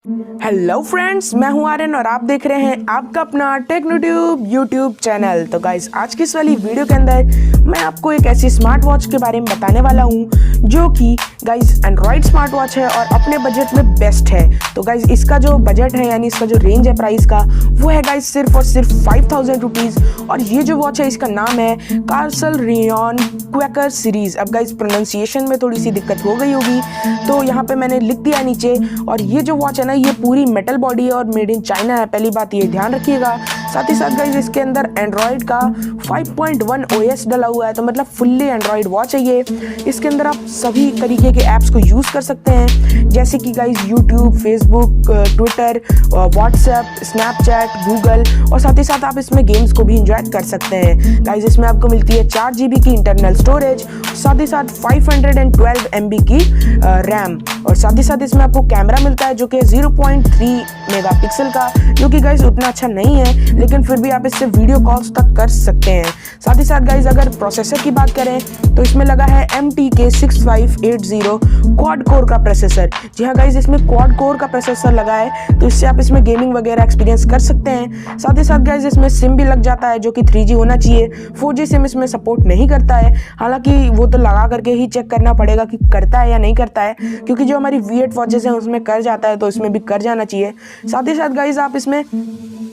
Hello friends, मैं हूं आर्यन और आप देख रहे हैं आपका अपना टेक्नोट्यूब यूट्यूब चैनल। तो गाइस, आज की इस वाली वीडियो के अंदर मैं आपको एक ऐसी स्मार्ट वॉच के बारे में बताने वाला हूं जो कि गाइस एंड्रॉयड स्मार्ट वॉच है और अपने बजट में बेस्ट है। तो गाइस, इसका जो बजट है यानी इसका जो रेंज है प्राइस का, वो है गाइस सिर्फ और सिर्फ 5000 रुपीज़। और ये जो वॉच है इसका नाम है कार्सल रियॉन क्वैकर सीरीज। अब गाइस, प्रोनाउंसिएशन में थोड़ी सी दिक्कत हो गई होगी, तो यहाँ पे मैंने लिख दिया नीचे। और ये जो वॉच है ना, ये पूरी मेटल बॉडी है और मेड इन चाइना है, पहली बात ये ध्यान रखिएगा। साथ ही साथ गाइस, इसके अंदर एंड्रॉयड का 5.1 OS डला हुआ है, तो मतलब फुल्ली एंड्रॉयड वॉच है ये। इसके अंदर आप सभी तरीके के ऐप्स को यूज़ कर सकते हैं, जैसे कि guys YouTube, Facebook, Twitter, WhatsApp, Snapchat, Google, और साथ ही साथ आप इसमें गेम्स को भी इंजॉय कर सकते हैं। गाइस, इसमें आपको मिलती है 4 GB की इंटरनल स्टोरेज, साथ ही साथ 512 MB की रैम, और साथ ही साथ इसमें आपको कैमरा मिलता है जो कि 0.3 मेगापिक्सल का, जो कि गाइस उतना अच्छा नहीं है, लेकिन फिर भी आप इससे वीडियो कॉल्स तक कर सकते हैं। साथ ही साथ गाइस, अगर प्रोसेसर की बात करें तो इसमें लगा है MTK 6580 क्वाड कोर का प्रोसेसर। जी हाँ गाइस, इसमें क्वाड कोर का प्रोसेसर लगा है, तो इससे आप इसमें गेमिंग वगैरह एक्सपीरियंस कर सकते हैं। साथ ही साथ गाइस, इसमें सिम भी लग जाता है जो कि 3G होना चाहिए। 4G सिम इसमें सपोर्ट नहीं करता है, हालांकि वो तो लगा करके ही चेक करना पड़ेगा कि करता है या नहीं करता है, क्योंकि जो हमारी V8 वॉचेस हैं उसमें कर जाता है, तो इसमें भी कर जाना चाहिए। साथ ही साथ गाइस, आप इसमें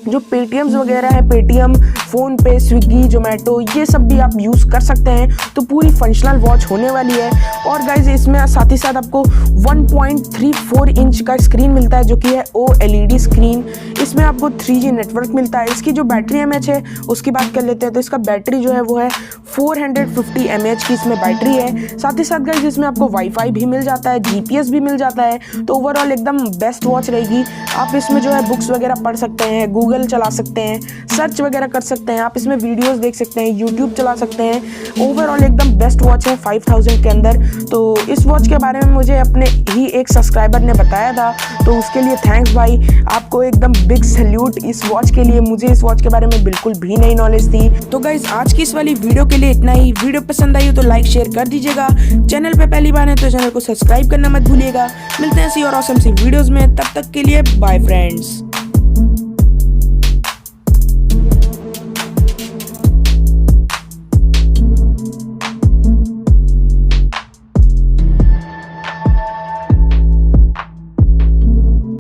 जो पेटीएम्स वगैरह है, पेटीएम, फ़ोन पे, स्विगी, जोमेटो, ये सब भी आप यूज़ कर सकते हैं। तो पूरी फंक्शनल वॉच होने वाली है। और गाइज, इसमें साथ ही साथ आपको 1.34 इंच का स्क्रीन मिलता है जो कि है OLED स्क्रीन। इसमें आपको 3G नेटवर्क मिलता है। इसकी जो बैटरी MH है उसकी बात कर लेते हैं, तो इसका बैटरी जो है वो है 450 mAh की इसमें बैटरी है। साथ ही साथ गाइज, इसमें आपको वाईफाई भी मिल जाता है, GPS भी मिल जाता है। तो ओवरऑल एकदम बेस्ट वॉच रहेगी। आप इसमें जो है बुक्स वगैरह पढ़ सकते हैं, गूगल चला सकते हैं, सर्च वगैरह कर सकते हैं, आप इसमें वीडियोस देख सकते हैं, यूट्यूब चला सकते हैं। ओवरऑल एकदम बेस्ट वॉच है 5000 के अंदर। तो इस वॉच के बारे में मुझे अपने ही एक सब्सक्राइबर ने बताया था, तो उसके लिए थैंक्स भाई, आपको एकदम बिग सैल्यूट इस वॉच के लिए। मुझे इस वॉच के बारे में बिल्कुल भी नई नॉलेज थी। तो गाइस, आज की इस वाली वीडियो के लिए इतना ही। वीडियो पसंद आई हो तो लाइक शेयर कर दीजिएगा। चैनल पे पहली बार है तो चैनल को सब्सक्राइब करना मत भूलिएगा। मिलते हैं ऐसी और ऑसम सी वीडियोस में, तब तक के लिए बाय फ्रेंड्स।